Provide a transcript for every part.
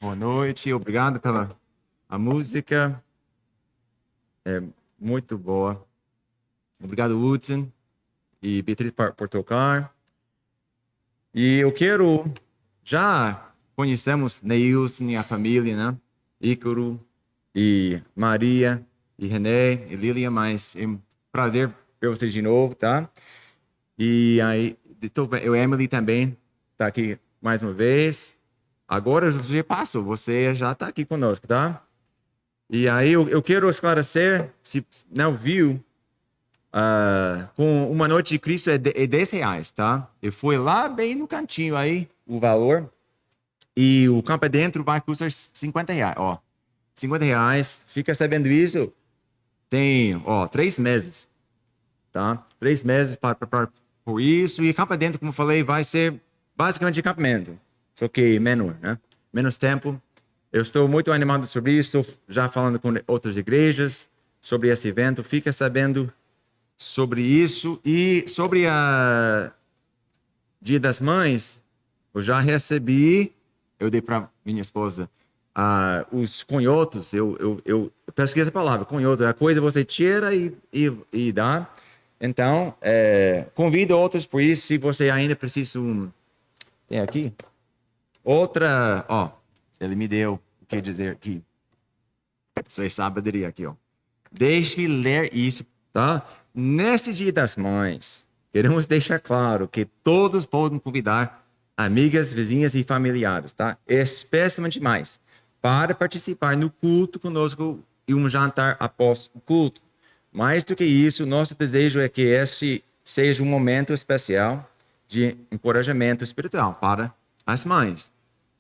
Boa noite, obrigado pela a música, é muito boa. Obrigado, Hudson e Beatriz por tocar. E eu quero, já conhecemos Neilson e a família, né? Ícaro e Maria e René e Lilian, mas é um prazer ver vocês de novo, tá? E aí, o Emily também está aqui mais uma vez. Agora você passou, você já está aqui conosco, tá? E aí eu quero esclarecer, se não viu, com Uma Noite de Cristo é R$ 10, tá? Eu fui lá bem no cantinho aí, o valor. E o campo dentro vai custar R$ 50, ó. R$ 50, fica sabendo isso, tem, ó, 3 meses, tá? 3 meses para preparar por isso. E campo dentro, como eu falei, vai ser basicamente acampamento, só que menor, né? Menos tempo. Eu estou muito animado sobre isso, estou já falando com outras igrejas sobre esse evento. Fica sabendo sobre isso. E sobre a Dia das Mães, eu já recebi, eu dei para minha esposa, os conhotos. Eu pesquiso a palavra, conhoto, é a coisa que você tira e dá. Então, convido outros por isso, se você ainda precisa. Tem aqui? Outra, ó, ele me deu o que dizer aqui. Isso é sabedoria aqui, ó. Deixe-me ler isso, tá? Nesse Dia das Mães, queremos deixar claro que todos podem convidar amigas, vizinhas e familiares, tá? Especialmente mães, para participar no culto conosco e um jantar após o culto. Mais do que isso, nosso desejo é que este seja um momento especial de encorajamento espiritual para as mães.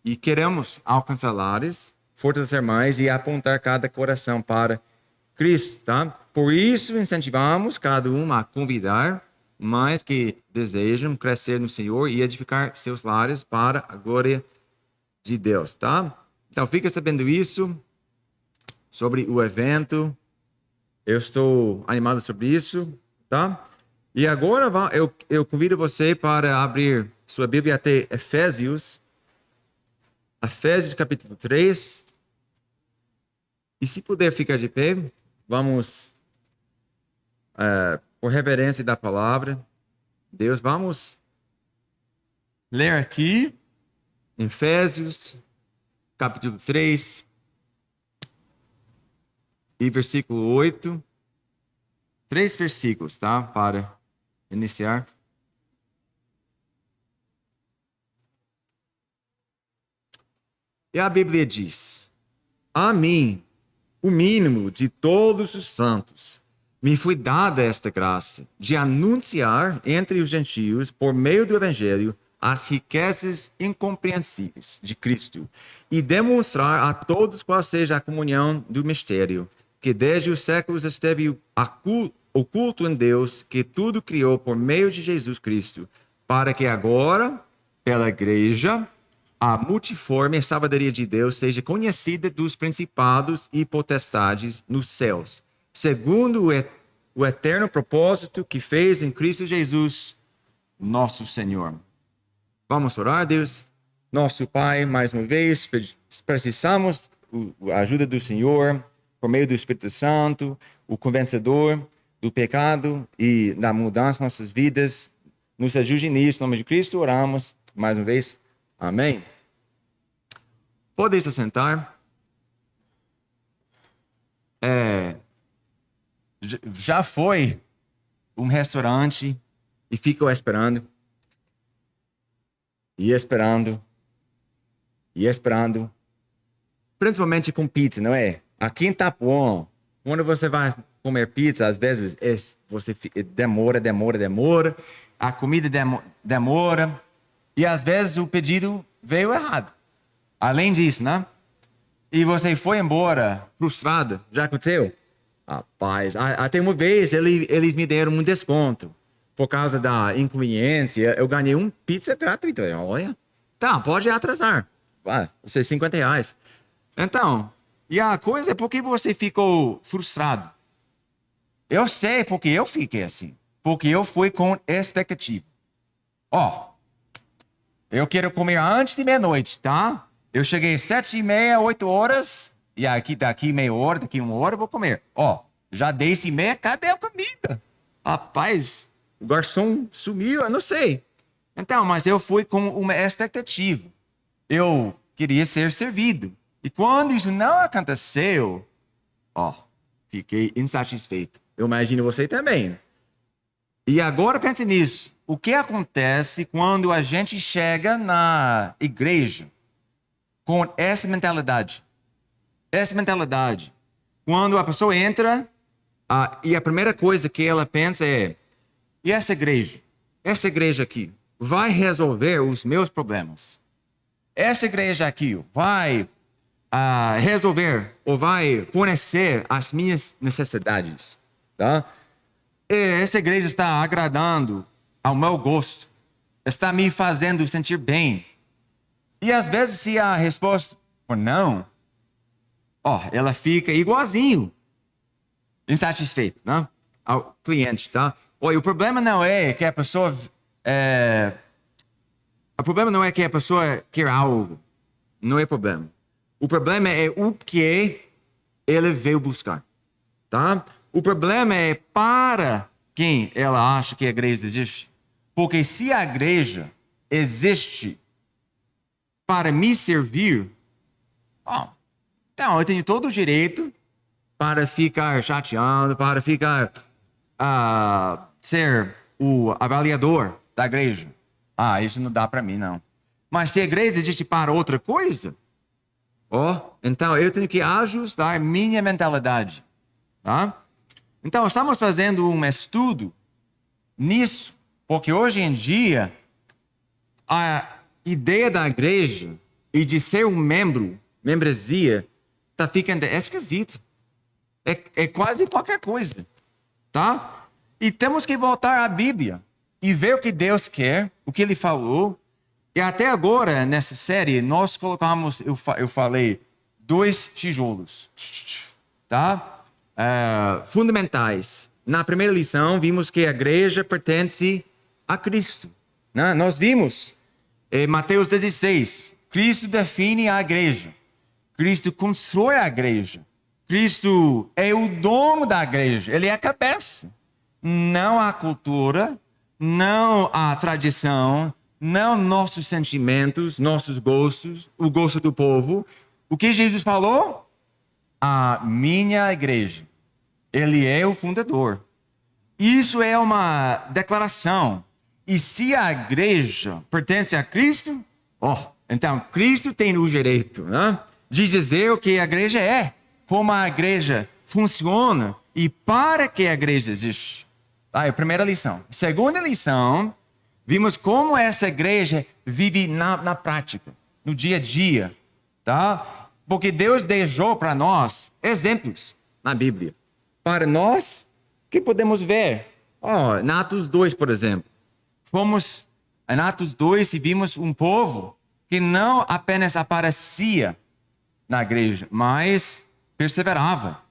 E queremos alcançar lares, fortalecer mais e apontar cada coração para Cristo, tá? Por isso, incentivamos cada um a convidar mais que desejam crescer no Senhor e edificar seus lares para a glória de Deus, tá? Então, fica sabendo isso, sobre o evento. Eu estou animado sobre isso, tá? E agora eu convido você para abrir sua Bíblia até Efésios capítulo 3. E se puder ficar de pé, vamos, por reverência da palavra de Deus, vamos ler aqui, Efésios capítulo 3 e versículo 8. 3 versículos, tá? Para iniciar. E a Bíblia diz: a mim, o mínimo de todos os santos, me foi dada esta graça de anunciar entre os gentios, por meio do Evangelho, as riquezas incompreensíveis de Cristo e demonstrar a todos qual seja a comunhão do mistério, que desde os séculos esteve oculto em Deus, que tudo criou por meio de Jesus Cristo, para que agora, pela igreja, a multiforme sabedoria de Deus seja conhecida dos principados e potestades nos céus, segundo o eterno propósito que fez em Cristo Jesus, nosso Senhor. Vamos orar, Deus. Nosso Pai, mais uma vez, precisamos a ajuda do Senhor, por meio do Espírito Santo, o convencedor do pecado e da mudança em nossas vidas. Nos ajude nisso, em nome de Cristo, oramos mais uma vez. Amém. Pode se sentar. Já foi um restaurante e ficou esperando. E esperando. E esperando. Principalmente com pizza, não é? Aqui em Itapuã, quando você vai comer pizza, às vezes você demora. A comida demora. E às vezes o pedido veio errado. Além disso, né? E você foi embora frustrado. Já aconteceu? Rapaz, até uma vez eles me deram um desconto. Por causa da inconveniência, eu ganhei um pizza gratuito. Olha, tá, pode atrasar. Vai ser R$ 50. Então, e a coisa é porque você ficou frustrado. Eu sei porque eu fiquei assim. Porque eu fui com expectativa. Ó, eu quero comer antes de meia-noite, tá? Eu cheguei 7h30, 8 horas, e aqui daqui meia hora, daqui uma hora eu vou comer. Ó, já 10h30, cadê a comida? Rapaz, o garçom sumiu, eu não sei. Então, mas eu fui com uma expectativa. Eu queria ser servido. E quando isso não aconteceu, ó, fiquei insatisfeito. Eu imagino você também. E agora pense nisso. O que acontece quando a gente chega na igreja com essa mentalidade? Essa mentalidade. Quando a pessoa entra e a primeira coisa que ela pensa é: e essa igreja? Essa igreja aqui vai resolver os meus problemas? Essa igreja aqui vai resolver ou vai fornecer as minhas necessidades? Tá? Essa igreja está agradando ao meu gosto, está me fazendo sentir bem. E às vezes, se a resposta for não, ela fica igualzinho insatisfeita, né? Ao cliente, tá? O problema não é que a pessoa o problema não é que a pessoa quer algo, não é problema. O problema é o que ele veio buscar, tá? O problema é para quem ela acha que a igreja existe. Porque se a igreja existe para me servir, então eu tenho todo o direito para ficar chateando, para ficar ser o avaliador da igreja. Isso não dá para mim, não. Mas se a igreja existe para outra coisa, então eu tenho que ajustar minha mentalidade, tá? Então, estamos fazendo um estudo nisso, porque hoje em dia, a ideia da igreja e de ser um membresia, está ficando esquisito. É quase qualquer coisa, tá? E temos que voltar à Bíblia e ver o que Deus quer, o que Ele falou. E até agora, nessa série, nós colocamos, eu falei, 2 tijolos, tá? Fundamentais. Na primeira lição, vimos que a igreja pertence a Cristo, né? Nós vimos em Mateus 16, Cristo define a igreja, Cristo constrói a igreja, Cristo é o dono da igreja, Ele é a cabeça. Não a cultura, não a tradição, não nossos sentimentos, nossos gostos, o gosto do povo. O que Jesus falou? A minha igreja. Ele é o fundador. Isso é uma declaração. E se a igreja pertence a Cristo, então Cristo tem o direito, né, de dizer o que a igreja é, como a igreja funciona e para que a igreja existe. É a primeira lição. Segunda lição, vimos como essa igreja vive na prática, no dia a dia, tá? Porque Deus deixou para nós exemplos na Bíblia. Para nós, que podemos ver? Em Atos 2, por exemplo. Fomos em Atos 2 e vimos um povo que não apenas aparecia na igreja, mas perseverava.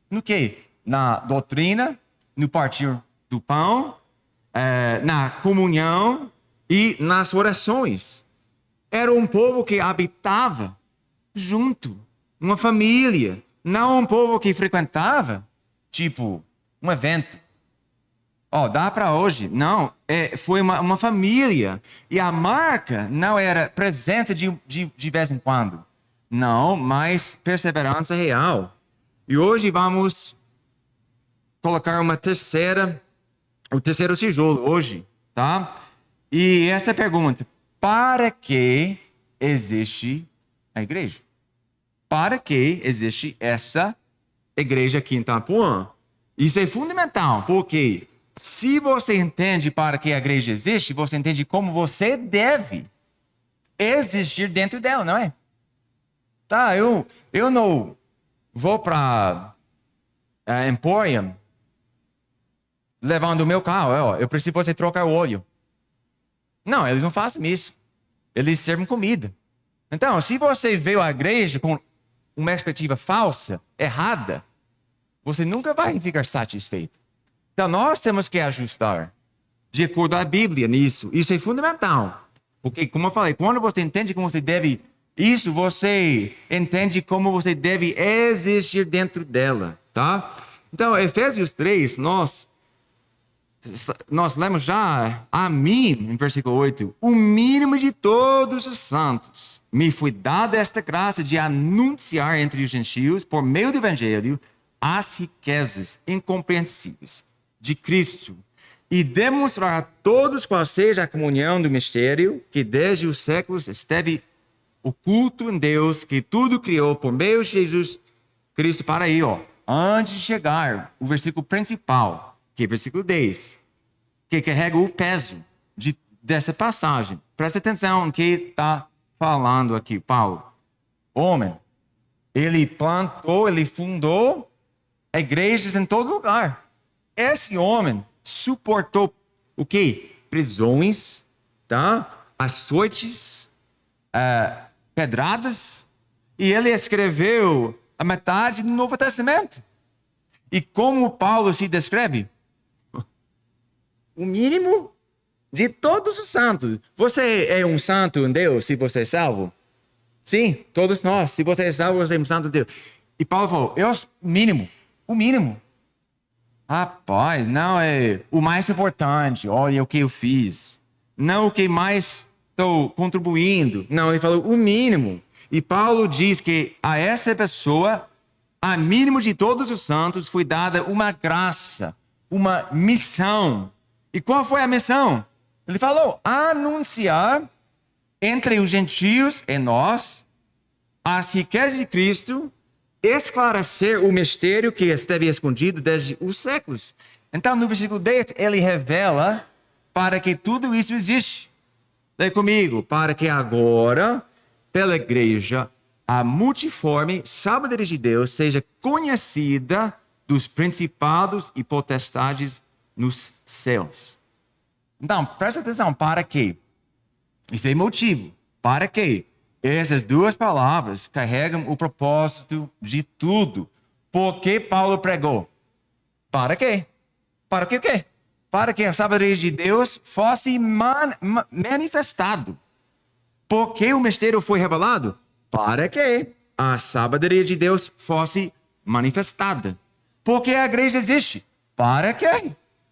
No quê? Na doutrina, no partir do pão, na comunhão e nas orações. Era um povo que habitava junto, uma família, não um povo que frequentava, tipo, um evento. Dá para hoje. Não, foi uma família. E a marca não era presença de vez em quando. Não, mas perseverança real. E hoje vamos colocar o terceiro tijolo hoje, tá? E essa é a pergunta: para que existe a igreja? Para que existe essa igreja aqui em Itapuã? Isso é fundamental, porque se você entende para que a igreja existe, você entende como você deve existir dentro dela, não é? Tá, eu não vou para Emporium levando o meu carro. Eu preciso você trocar o óleo. Não, eles não fazem isso. Eles servem comida. Então, se você veio à igreja com uma perspectiva falsa, errada, você nunca vai ficar satisfeito. Então, nós temos que ajustar de acordo com a Bíblia nisso. Isso é fundamental. Porque, como eu falei, quando você entende como você deve Isso você entende como você deve existir dentro dela, tá? Então, Efésios 3, nós lemos já a mim, em versículo 8, o mínimo de todos os santos. Me foi dada esta graça de anunciar entre os gentios, por meio do evangelho, as riquezas incompreensíveis de Cristo e demonstrar a todos qual seja a comunhão do mistério que desde os séculos esteve oculto em Deus, que tudo criou por meio de Jesus Cristo. Para aí, antes de chegar o versículo principal, que é o versículo 10, que carrega o peso dessa passagem. Presta atenção no que está falando aqui, Paulo. Homem, ele plantou, ele fundou igrejas em todo lugar. Esse homem suportou o quê? Prisões, tá? Açoites, pedradas, e ele escreveu a metade do Novo Testamento. E como Paulo se descreve? O mínimo de todos os santos. Você é um santo em Deus se você é salvo? Sim, todos nós. Se você é salvo, você é um santo em Deus. E Paulo falou, o mínimo. Rapaz, não é o mais importante, olha o que eu fiz. Não o que mais estou contribuindo. Não, ele falou o mínimo. E Paulo diz que a essa pessoa, a mínimo de todos os santos, foi dada uma graça, uma missão. E qual foi a missão? Ele falou, anunciar entre os gentios e nós as riquezas de Cristo, esclarecer o mistério que esteve escondido desde os séculos. Então, no versículo 10, ele revela para que tudo isso existe. Leia comigo. Para que agora, pela igreja, a multiforme sabedoria de Deus seja conhecida dos principados e potestades nos céus. Então, presta atenção. Para quê? Isso é motivo. Para quê? Essas duas palavras carregam o propósito de tudo. Por que Paulo pregou? Para quê? Para que o quê? Para que a sabedoria de Deus fosse manifestado. Por que o mistério foi revelado? Para que a sabedoria de Deus fosse manifestada. Por que a igreja existe? Para que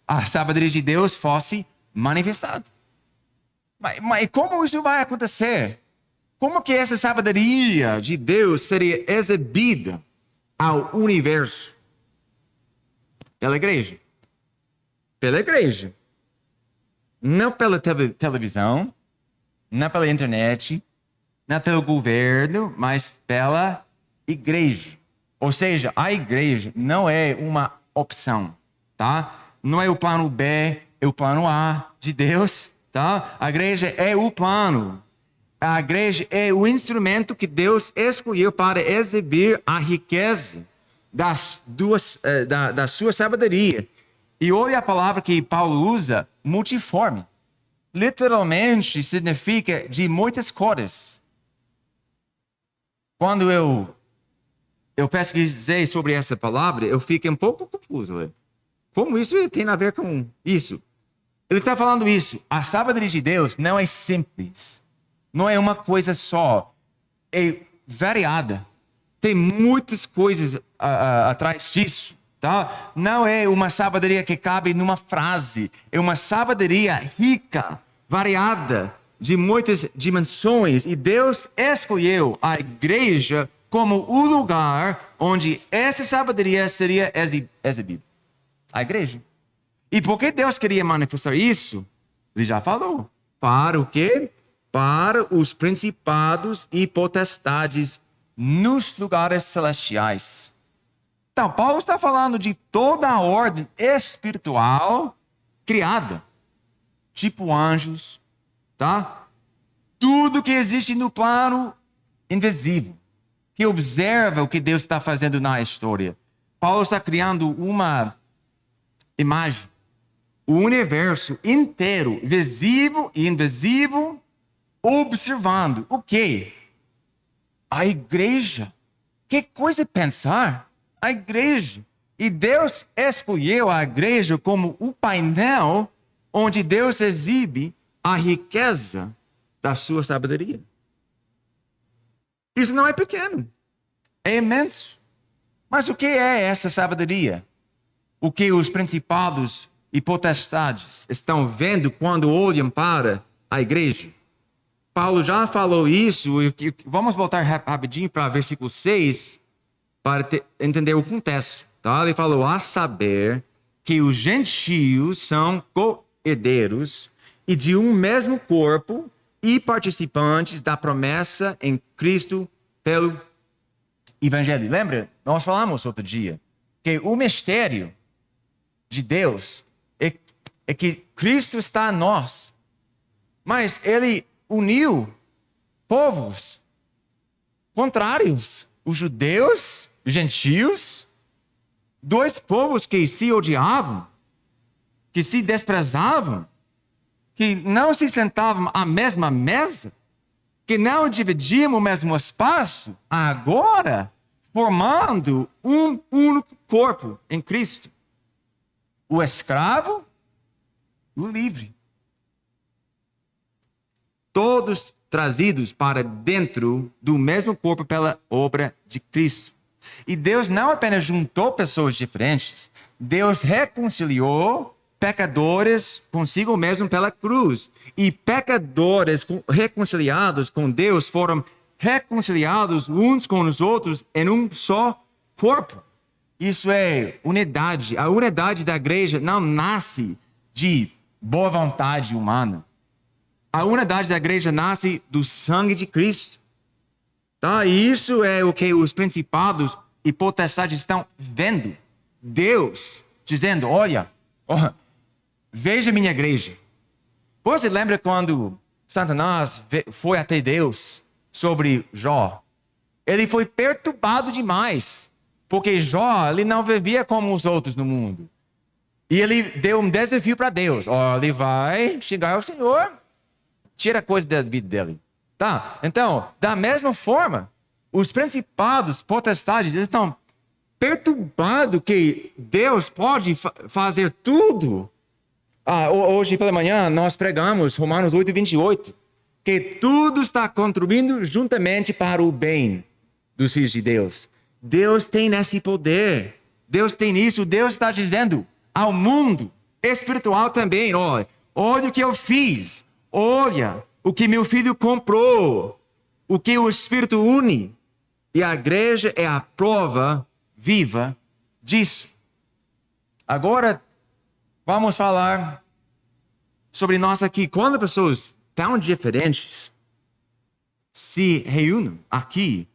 a sabedoria de Deus fosse manifestada. Mas como isso vai acontecer? Como que essa sabedoria de Deus seria exibida ao universo? Pela igreja. Pela igreja. Não pela televisão, não pela internet, não pelo governo, mas pela igreja. Ou seja, a igreja não é uma opção, tá? Não é o plano B, é o plano A de Deus, tá? A igreja é o plano. A igreja é o instrumento que Deus escolheu para exibir a riqueza da sua sabedoria. E olha a palavra que Paulo usa, multiforme. Literalmente significa de muitas cores. Quando eu pesquisei sobre essa palavra, eu fiquei um pouco confuso. Como isso tem a ver com isso? Ele está falando isso. A sabedoria de Deus não é simples. Não é uma coisa só, é variada. Tem muitas coisas atrás disso, tá? Não é uma sabedoria que cabe numa frase, é uma sabedoria rica, variada, de muitas dimensões. E Deus escolheu a igreja como o lugar onde essa sabedoria seria exibida. A igreja. E por que Deus queria manifestar isso? Ele já falou. Para o quê? Para os principados e potestades nos lugares celestiais. Então, Paulo está falando de toda a ordem espiritual criada, tipo anjos, tá? Tudo que existe no plano invisível, que observa o que Deus está fazendo na história. Paulo está criando uma imagem, o universo inteiro, visível e invisível, observando o quê? A igreja. Que coisa pensar? A igreja. E Deus escolheu a igreja como o painel onde Deus exibe a riqueza da sua sabedoria. Isso não é pequeno, é imenso. Mas o que é essa sabedoria? O que os principados e potestades estão vendo quando olham para a igreja? Paulo já falou isso, vamos voltar rapidinho para versículo 6, para entender o contexto. Tá? Ele falou, a saber que os gentios são co-herdeiros e de um mesmo corpo e participantes da promessa em Cristo pelo Evangelho. Lembra? Nós falamos outro dia que o mistério de Deus é que Cristo está em nós, mas Ele uniu povos contrários, os judeus, os gentios, dois povos que se odiavam, que se desprezavam, que não se sentavam à mesma mesa, que não dividiam o mesmo espaço, agora formando um único corpo em Cristo. O escravo e o livre. Todos trazidos para dentro do mesmo corpo pela obra de Cristo. E Deus não apenas juntou pessoas diferentes, Deus reconciliou pecadores consigo mesmo pela cruz. E pecadores reconciliados com Deus foram reconciliados uns com os outros em um só corpo. Isso é unidade. A unidade da igreja não nasce de boa vontade humana. A unidade da igreja nasce do sangue de Cristo. Tá? E isso é o que os principados e potestades estão vendo. Deus dizendo, olha, veja minha igreja. Você lembra quando Satanás foi até Deus sobre Jó? Ele foi perturbado demais, porque Jó ele não vivia como os outros no mundo. E ele deu um desafio para Deus. Ele vai chegar ao Senhor, tira a coisa da vida dele. Tá? Então, da mesma forma, os principados, potestades, eles estão perturbados que Deus pode fazer tudo. Hoje pela manhã nós pregamos Romanos 8:28, que tudo está contribuindo juntamente para o bem dos filhos de Deus. Deus tem esse poder. Deus tem isso. Deus está dizendo ao mundo espiritual também, olha o que eu fiz. Olha o que meu filho comprou. O que o Espírito une. E a igreja é a prova viva disso. Agora, vamos falar sobre nós aqui. Quando pessoas tão diferentes se reúnem aqui,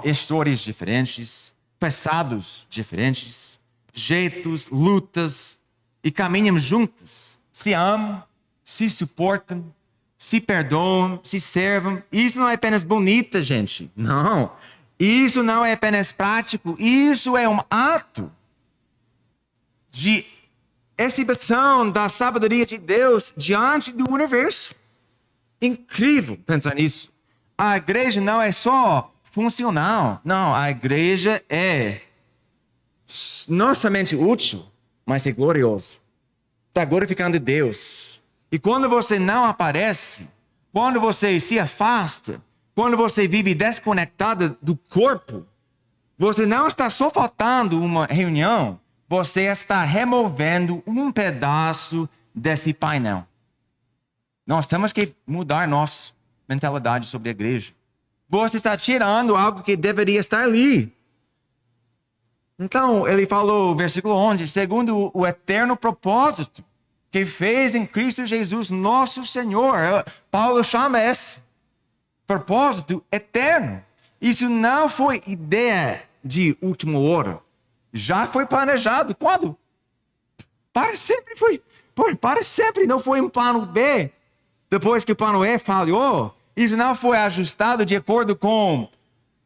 histórias diferentes, passados diferentes, jeitos, lutas, e caminham juntas, se amam, se suportam, se perdoam, se servem. Isso não é apenas bonita, gente. Não. Isso não é apenas prático. Isso é um ato de exibição da sabedoria de Deus diante do universo. Incrível pensar nisso. A igreja não é só funcional. Não, a igreja é não somente útil, mas é glorioso. Está glorificando Deus. E quando você não aparece, quando você se afasta, quando você vive desconectado do corpo, você não está só faltando uma reunião, você está removendo um pedaço desse painel. Nós temos que mudar nossa mentalidade sobre a igreja. Você está tirando algo que deveria estar ali. Então, ele falou, versículo 11, segundo o eterno propósito que fez em Cristo Jesus, nosso Senhor. Paulo chama esse propósito eterno. Isso não foi ideia de última hora. Já foi planejado. Quando? Para sempre foi. Para sempre. Não foi um plano B. Depois que o plano E falhou, isso não foi ajustado de acordo com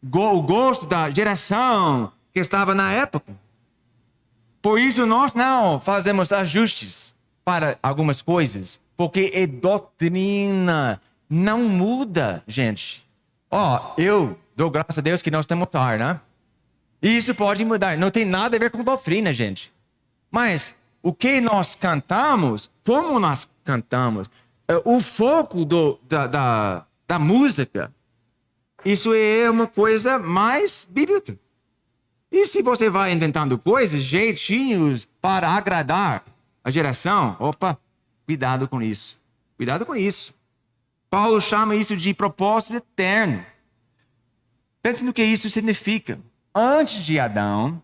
o gosto da geração que estava na época. Por isso nós não fazemos ajustes para algumas coisas, porque é doutrina, não muda, gente. Eu dou graças a Deus que nós temos ar, né? Isso pode mudar, não tem nada a ver com doutrina, gente. Mas o que nós cantamos, como nós cantamos, o foco da música, isso é uma coisa mais bíblica. E se você vai inventando coisas, jeitinhos para agradar a geração, opa, cuidado com isso. Cuidado com isso. Paulo chama isso de propósito eterno. Pense no que isso significa. Antes de Adão,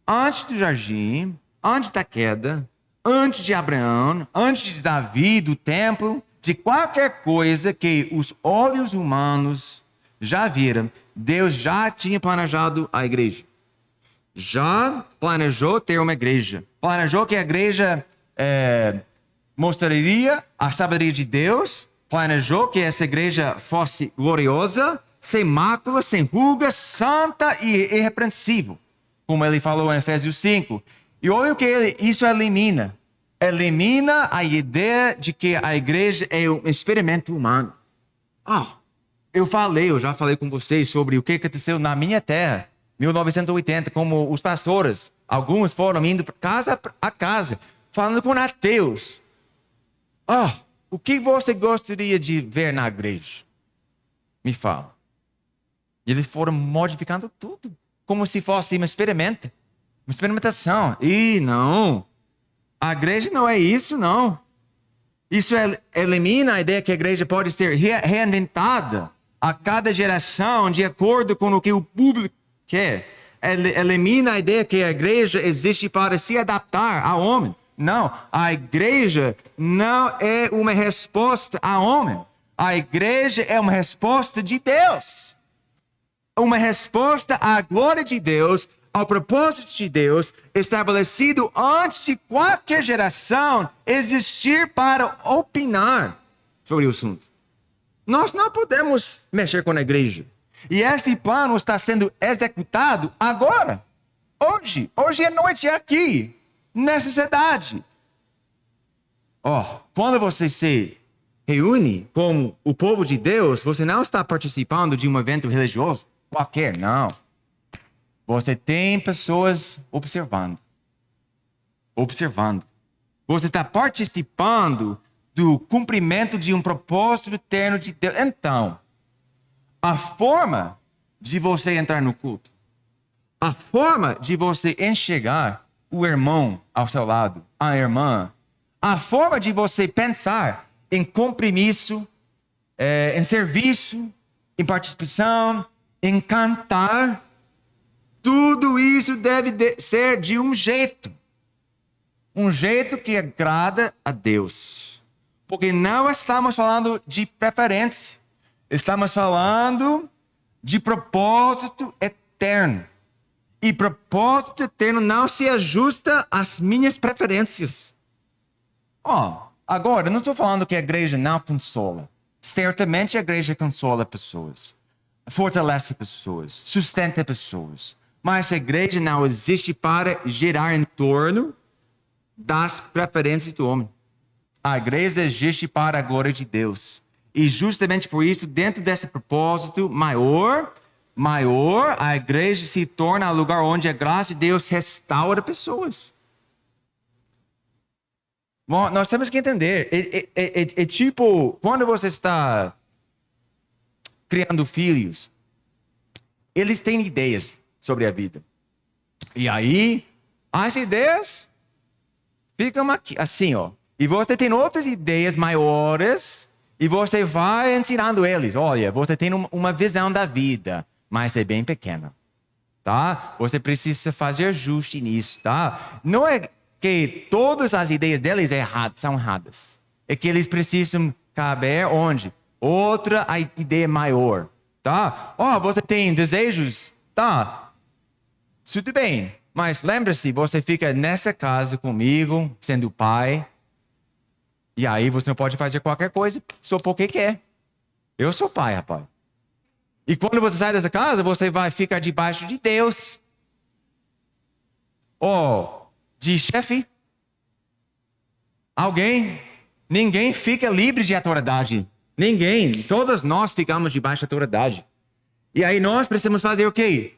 antes do jardim, antes da queda, antes de Abraão, antes de Davi, do templo, de qualquer coisa que os olhos humanos já viram, Deus já tinha planejado a igreja. Já planejou ter uma igreja. Planejou que a igreja mostraria a sabedoria de Deus. Planejou que essa igreja fosse gloriosa, sem mácula, sem ruga, santa e irrepreensível. Como ele falou em Efésios 5. E olha o que isso elimina. Elimina a ideia de que a igreja é um experimento humano. Eu já falei com vocês sobre o que aconteceu na minha terra, 1980, como os pastores, alguns foram indo casa a casa, falando com ateus. O que você gostaria de ver na igreja? Me fala. E eles foram modificando tudo, como se fosse uma experimentação. E não, a igreja não é isso, não. Isso elimina a ideia que a igreja pode ser reinventada a cada geração de acordo com o que o público quer. Elimina a ideia que a igreja existe para se adaptar ao homem. Não, a igreja não é uma resposta ao homem. A igreja é uma resposta de Deus. Uma resposta à glória de Deus, ao propósito de Deus, estabelecido antes de qualquer geração existir para opinar sobre o assunto. Nós não podemos mexer com a igreja. E esse plano está sendo executado agora, hoje à noite aqui, nessa cidade. Quando você se reúne com o povo de Deus, você não está participando de um evento religioso qualquer, não. Você tem pessoas observando. Você está participando do cumprimento de um propósito eterno de Deus. Então, a forma de você entrar no culto, a forma de você enxergar o irmão ao seu lado, a irmã, a forma de você pensar em compromisso, em serviço, em participação, em cantar, tudo isso deve ser de um jeito que agrada a Deus. Porque não estamos falando de preferência, estamos falando de propósito eterno. E propósito eterno não se ajusta às minhas preferências. Agora, não estou falando que a igreja não consola. Certamente a igreja consola pessoas, fortalece pessoas, sustenta pessoas. Mas a igreja não existe para girar em torno das preferências do homem. A igreja existe para a glória de Deus. E justamente por isso, dentro desse propósito maior, a igreja se torna o lugar onde a graça de Deus restaura pessoas. Bom, nós temos que entender. É tipo, quando você está criando filhos, eles têm ideias sobre a vida. E aí, as ideias ficam aqui, assim, E você tem outras ideias maiores e você vai ensinando eles. Olha, você tem uma visão da vida, mas é bem pequena, tá? Você precisa fazer ajuste nisso, tá? Não é que todas as ideias deles são erradas. É que eles precisam caber onde? Outra ideia maior, tá? Você tem desejos? Tá. Tudo bem. Mas lembre-se, você fica nessa casa comigo, sendo pai. E aí você não pode fazer qualquer coisa só porque quer. Eu sou pai, rapaz. E quando você sai dessa casa, você vai ficar debaixo de Deus. De chefe. Ninguém fica livre de autoridade. Ninguém. Todos nós ficamos debaixo de autoridade. E aí nós precisamos fazer o quê?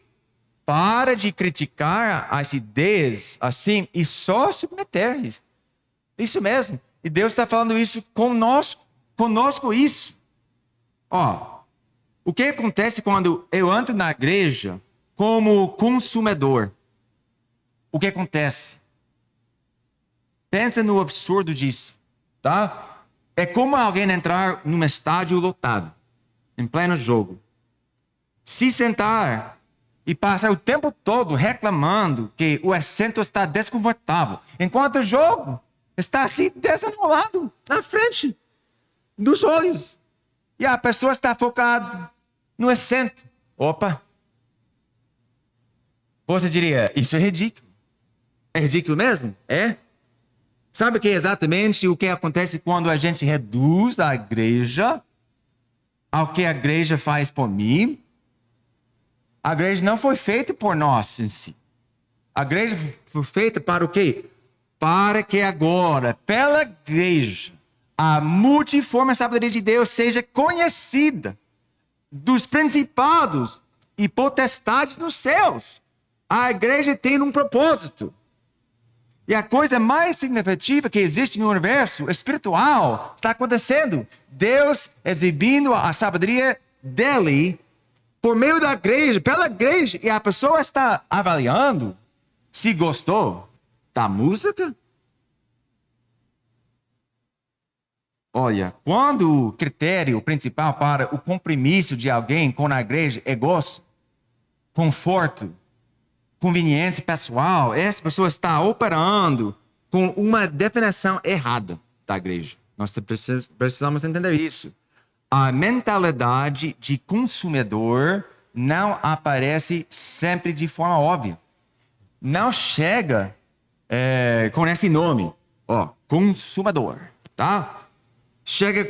Para de criticar as ideias assim e só submeter. Isso mesmo. E Deus está falando isso conosco isso. O que acontece quando eu entro na igreja como consumidor? O que acontece? Pensa no absurdo disso, tá? É como alguém entrar num estádio lotado, em pleno jogo, se sentar e passar o tempo todo reclamando que o assento está desconfortável, enquanto o jogo está assim desenrolado na frente dos olhos. E a pessoa está focada no assento. Opa! Você diria, isso é ridículo. É ridículo mesmo? É? Sabe que é exatamente o que acontece quando a gente reduz a igreja ao que a igreja faz por mim? A igreja não foi feita por nós em si. A igreja foi feita para o quê? Para que agora, pela igreja, a multiforme sabedoria de Deus seja conhecida dos principados e potestades nos céus. A igreja tem um propósito. E a coisa mais significativa que existe no universo espiritual está acontecendo. Deus exibindo a sabedoria dele por meio da igreja, pela igreja. E a pessoa está avaliando se gostou da música. Olha, quando o critério principal para o compromisso de alguém com a igreja é gosto, conforto, conveniência pessoal, essa pessoa está operando com uma definição errada da igreja. Nós precisamos entender isso. A mentalidade de consumidor não aparece sempre de forma óbvia. Não chega com esse nome, consumidor, tá? Chega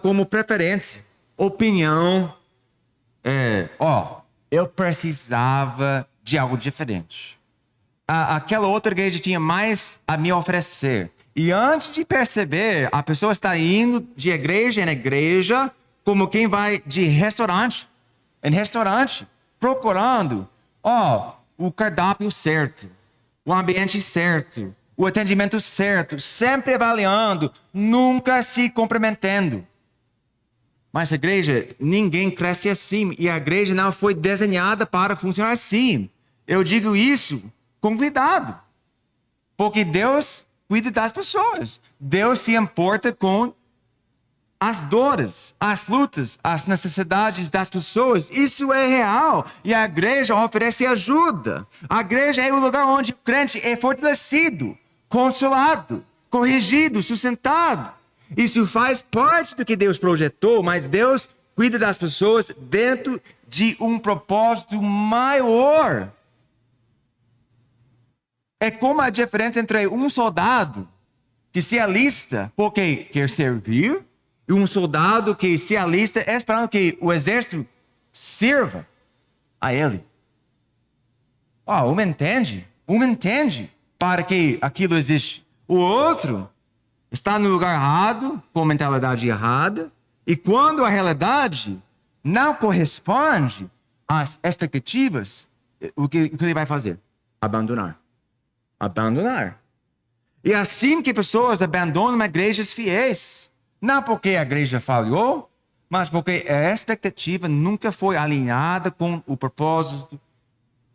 como preferência, opinião. Eu precisava de algo diferente. Aquela outra igreja tinha mais a me oferecer. E antes de perceber, a pessoa está indo de igreja em igreja como quem vai de restaurante em restaurante, procurando o cardápio certo, o ambiente certo, o atendimento certo, sempre avaliando, nunca se comprometendo. Mas a igreja, ninguém cresce assim. E a igreja não foi desenhada para funcionar assim. Eu digo isso com cuidado. Porque Deus cuida das pessoas. Deus se importa com as dores, as lutas, as necessidades das pessoas. Isso é real. E a igreja oferece ajuda. A igreja é o lugar onde o crente é fortalecido, consolado, corrigido, sustentado. Isso faz parte do que Deus projetou, mas Deus cuida das pessoas dentro de um propósito maior. É como a diferença entre um soldado que se alista porque quer servir e um soldado que se alista esperando que o exército sirva a ele. Um entende para que aquilo existe. O outro está no lugar errado, com mentalidade errada, e quando a realidade não corresponde às expectativas, o que ele vai fazer? Abandonar. E é assim que pessoas abandonam igrejas fiéis. Não porque a igreja falhou, mas porque a expectativa nunca foi alinhada com o propósito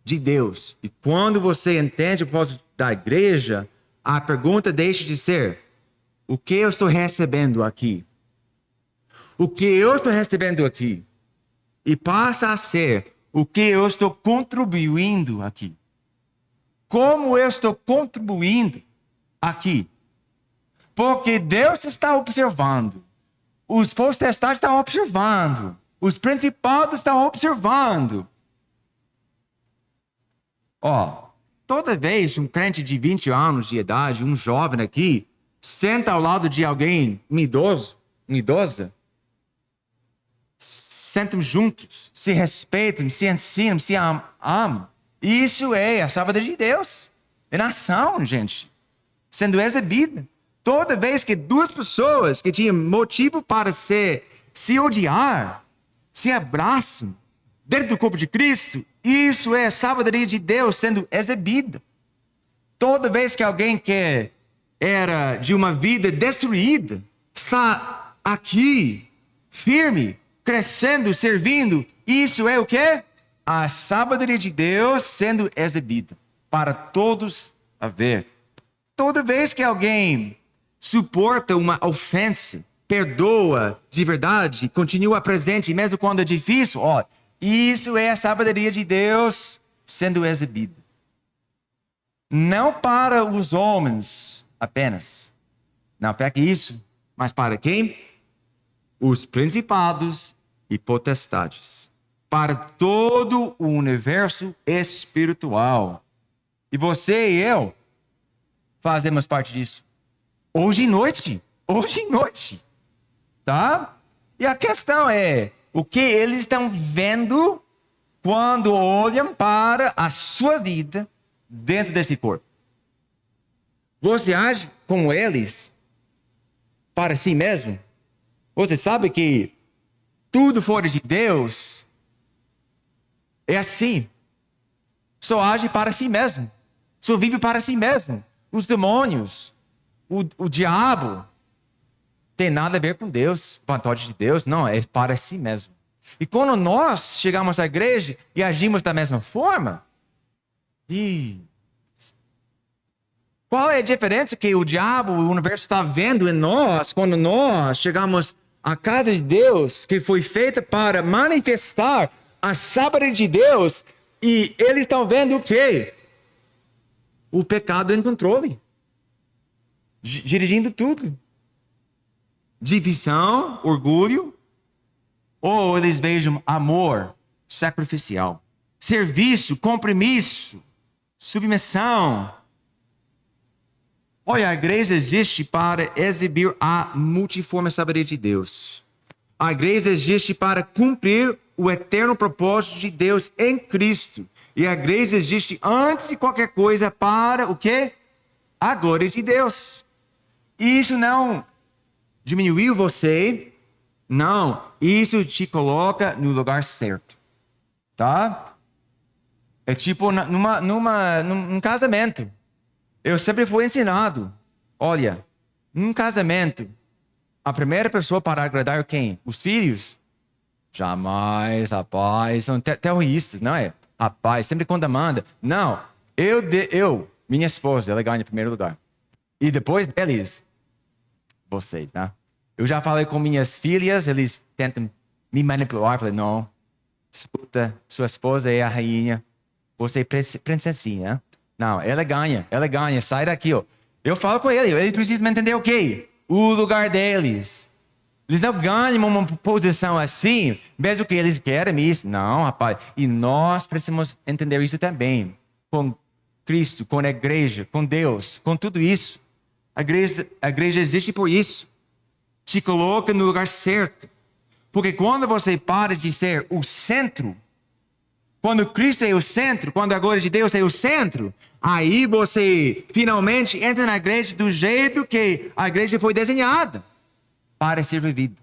de Deus. E quando você entende o propósito da igreja, a pergunta deixa de ser: o que eu estou recebendo aqui? O que eu estou recebendo aqui? E passa a ser: o que eu estou contribuindo aqui? Como eu estou contribuindo aqui? Porque Deus está observando. Os potestades estão observando. Os principados estão observando. Toda vez um crente de 20 anos de idade, um jovem aqui, senta ao lado de alguém, uma idosa, sentam juntos, se respeitam, se ensinam, se amam. Isso é a sabedoria de Deus. É nação, gente, sendo exibida. Toda vez que duas pessoas que tinham motivo para se odiar, se abraçam dentro do corpo de Cristo, isso é a sabedoria de Deus sendo exibida. Toda vez que alguém que era de uma vida destruída, está aqui, firme, crescendo, servindo. Isso é o quê? A sabedoria de Deus sendo exibida para todos a ver. Toda vez que alguém suporta uma ofensa, perdoa de verdade, continua presente mesmo quando é difícil, ó, isso é a sabedoria de Deus sendo exibida. Não para os homens apenas. Não pegue isso, mas para quem? Os principados e potestades. Para todo o universo espiritual. E você e eu fazemos parte disso. Hoje à noite, tá? E a questão é, o que eles estão vendo quando olham para a sua vida dentro desse corpo? Você age como eles para si mesmo? Você sabe que tudo fora de Deus é assim. Só age para si mesmo. Só vive para si mesmo. Os demônios, o diabo, tem nada a ver com Deus, vontade de Deus, não, é para si mesmo. E quando nós chegamos à igreja e agimos da mesma forma, qual é a diferença que o diabo, o universo está vendo em nós quando nós chegamos à casa de Deus, que foi feita para manifestar a sabedoria de Deus, e eles estão vendo o quê? O pecado em controle. Dirigindo tudo. Divisão, orgulho, ou eles vejam amor sacrificial, serviço, compromisso, submissão. Olha, a igreja existe para exibir a multiforme sabedoria de Deus. A igreja existe para cumprir o eterno propósito de Deus em Cristo. E a igreja existe antes de qualquer coisa para o quê? A glória de Deus. E isso não diminuiu você, não. Isso te coloca no lugar certo, tá? É tipo num casamento. Eu sempre fui ensinado, olha, num casamento, a primeira pessoa para agradar quem? Os filhos? Jamais, rapaz, são terroristas, não é? Rapaz, sempre quando manda. Não, minha esposa, ela ganha em primeiro lugar. E depois deles, você, tá? Eu já falei com minhas filhas, eles tentam me manipular. Falei, não, escuta, sua esposa é a rainha, você é princesinha. Não, ela ganha, sai daqui, ó. Eu falo com ele precisa entender o quê? O lugar deles. Eles não ganham uma posição assim, mesmo que eles querem isso. Não, rapaz. E nós precisamos entender isso também. Com Cristo, com a igreja, com Deus, com tudo isso. A igreja existe por isso. Te coloca no lugar certo. Porque quando você para de ser o centro, quando Cristo é o centro, quando a glória de Deus é o centro, aí você finalmente entra na igreja do jeito que a igreja foi desenhada para ser vivida.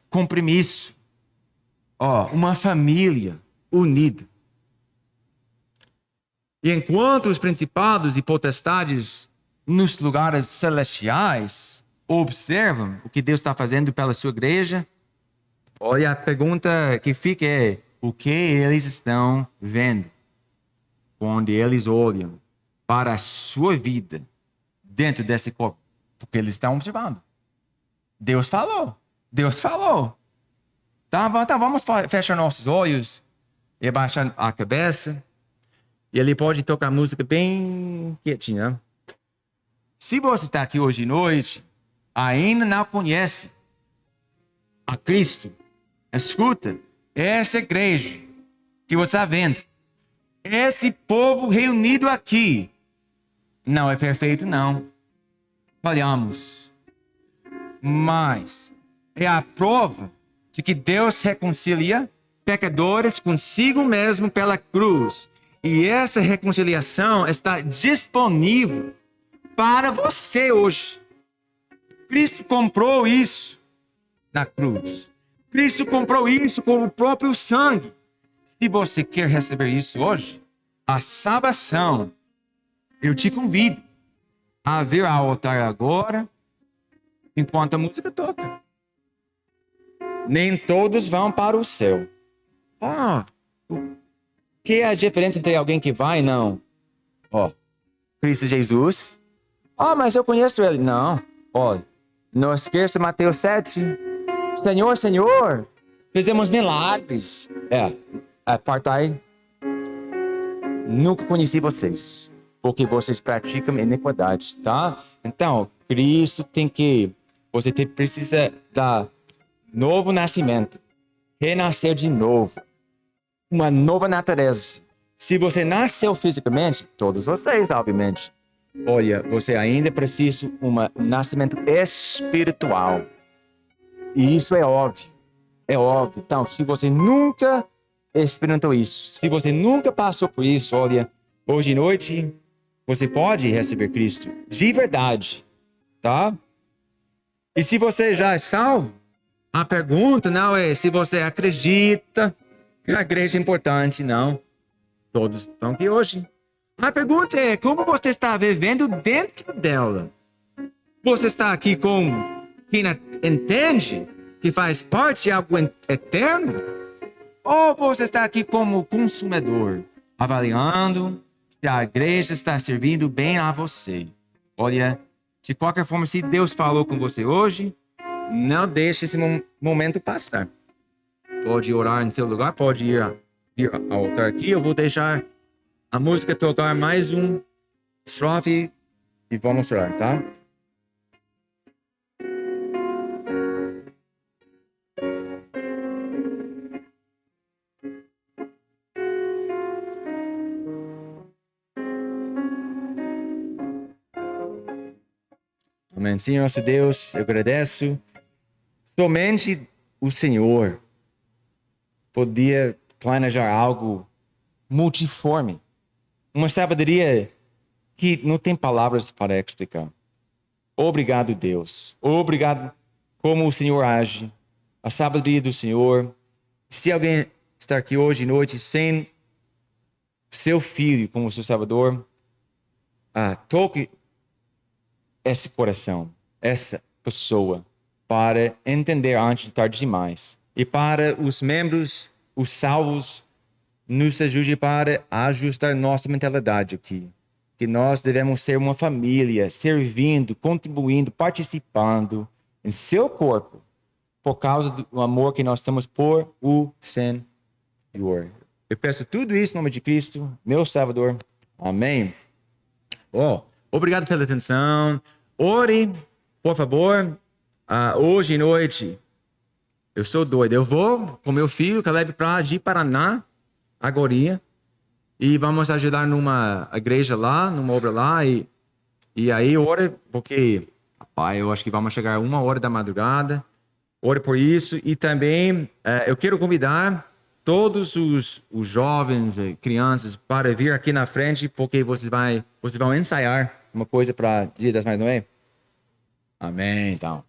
Compromisso. Uma família unida. E enquanto os principados e potestades nos lugares celestiais observam o que Deus está fazendo pela sua igreja, olha, a pergunta que fica é, o que eles estão vendo quando eles olham para a sua vida dentro desse corpo? Porque eles estão observando. Deus falou. Tá, vamos fechar nossos olhos e abaixar a cabeça. E ele pode tocar música bem quietinha. Se você está aqui hoje à noite, ainda não conhece a Cristo, escuta, essa igreja que você está vendo, esse povo reunido aqui, não é perfeito, não. Falhamos. Mas é a prova de que Deus reconcilia pecadores consigo mesmo pela cruz. E essa reconciliação está disponível para você hoje. Cristo comprou isso na cruz. Cristo comprou isso com o próprio sangue. Se você quer receber isso hoje, a salvação, eu te convido a vir ao altar agora, enquanto a música toca. Nem todos vão para o céu. Ah, o que é a diferença entre alguém que vai e não? Ó, Cristo Jesus. Ah, mas eu conheço ele. Não. Olha, não esqueça Mateus 7. Senhor, Senhor, fizemos milagres. Apartai, nunca conheci vocês, porque vocês praticam iniquidade, tá? Então, Cristo precisa dar novo nascimento, renascer de novo, uma nova natureza. Se você nasceu fisicamente, todos vocês, obviamente, olha, você ainda precisa de um nascimento espiritual. E isso é óbvio. É óbvio. Então, se você nunca experimentou isso, se você nunca passou por isso, olha, hoje à noite você pode receber Cristo de verdade, tá? E se você já é salvo, a pergunta não é se você acredita que a igreja é importante, não. Todos estão aqui hoje. A pergunta é como você está vivendo dentro dela. Você está aqui com quem entende que faz parte de algo eterno? Ou você está aqui como consumidor, avaliando se a igreja está servindo bem a você? Olha, de qualquer forma, se Deus falou com você hoje, não deixe esse momento passar. Pode orar em seu lugar, pode ir ao altar aqui. Eu vou deixar a música tocar mais um estrofe e vamos orar, tá? Amém. Senhor, nosso Deus, eu agradeço. Somente o Senhor podia planejar algo multiforme. Uma sabedoria que não tem palavras para explicar. Obrigado, Deus. Obrigado como o Senhor age. A sabedoria do Senhor. Se alguém está aqui hoje à noite sem seu filho como seu salvador, toque esse coração, essa pessoa, para entender antes de tarde demais. E para os membros, os salvos, nos ajude para ajustar nossa mentalidade aqui. Que nós devemos ser uma família, servindo, contribuindo, participando em seu corpo, por causa do amor que nós temos por o Senhor. Eu peço tudo isso em nome de Cristo, meu Salvador. Amém. Obrigado pela atenção. Ore, por favor. Hoje à noite, eu sou doido. Eu vou com meu filho, Caleb, para de Paraná, agora. E vamos ajudar numa igreja lá, numa obra lá. E aí, ore, porque, pai, eu acho que vamos chegar 1 hora da madrugada. Ore por isso. E também, eu quero convidar todos os jovens e crianças para vir aqui na frente, porque vocês vão ensaiar uma coisa para Dia das Mães, não é? Amém, então.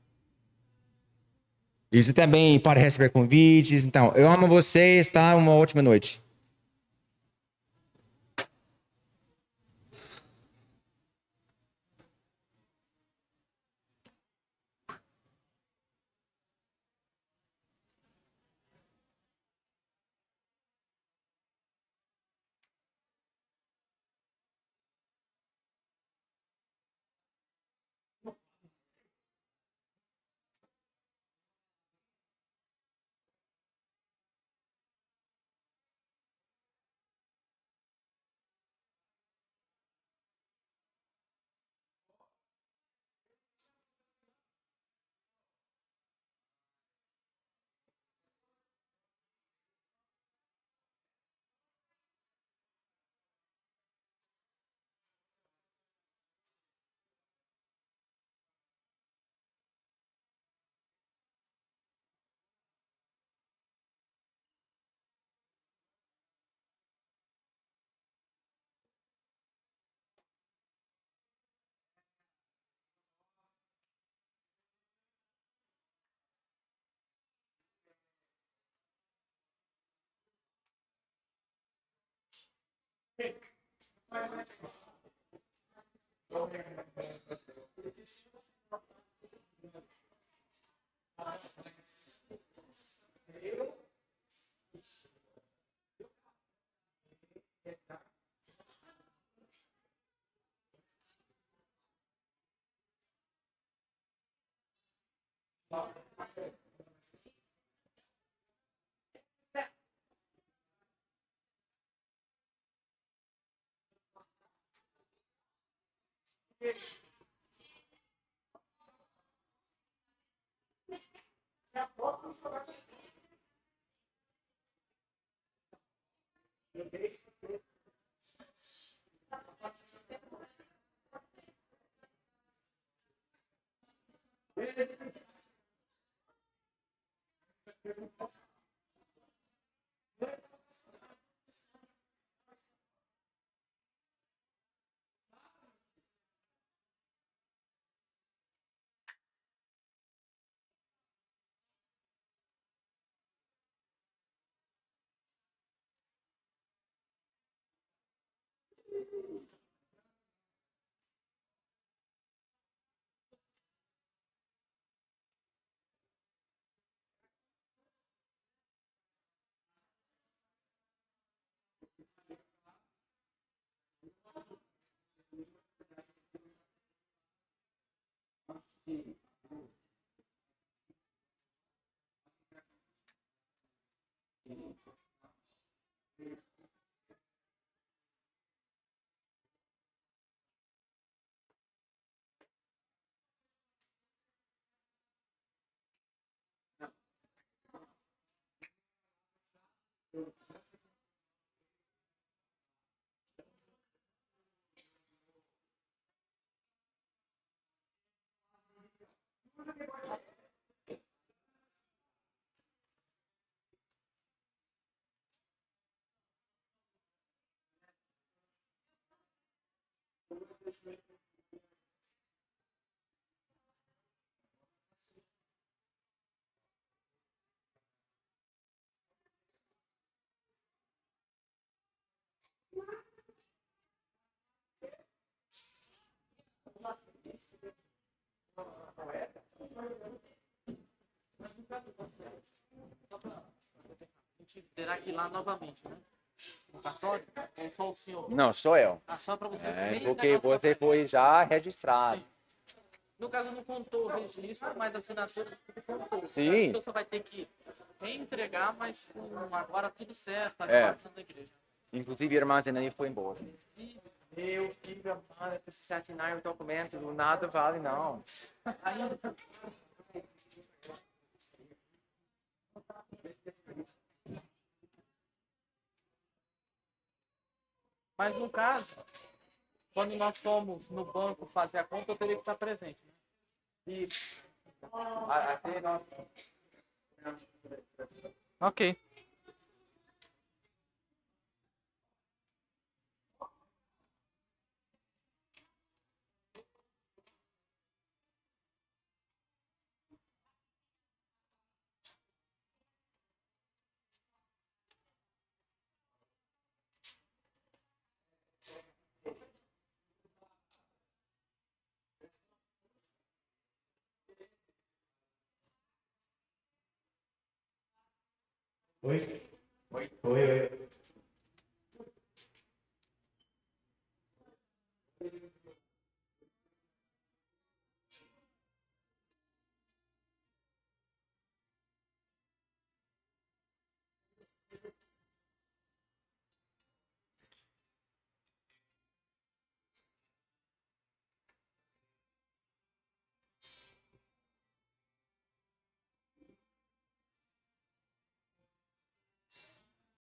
Isso também para receber convites. Então, eu amo vocês, tá? Uma ótima noite. A gente terá que ir lá novamente, né? No cartório? Ou só o senhor? Não, sou eu. Ah, só para você. É, Nem porque negócio pra você trás. foi já registrado. Sim. No caso, não contou o registro, mas a assinatura tudo contou. Sim. Então, você vai ter que reentregar, mas com agora tudo certo, tá É. passando da igreja. Inclusive, a irmã Zenaí foi embora. Meu filho, eu preciso assinar o documento, nada vale não. Aí, mas no caso, quando nós fomos no banco fazer a conta, eu teria que estar presente, né? Isso. Até nós... Ok. Oi? Oi? Oi, oi.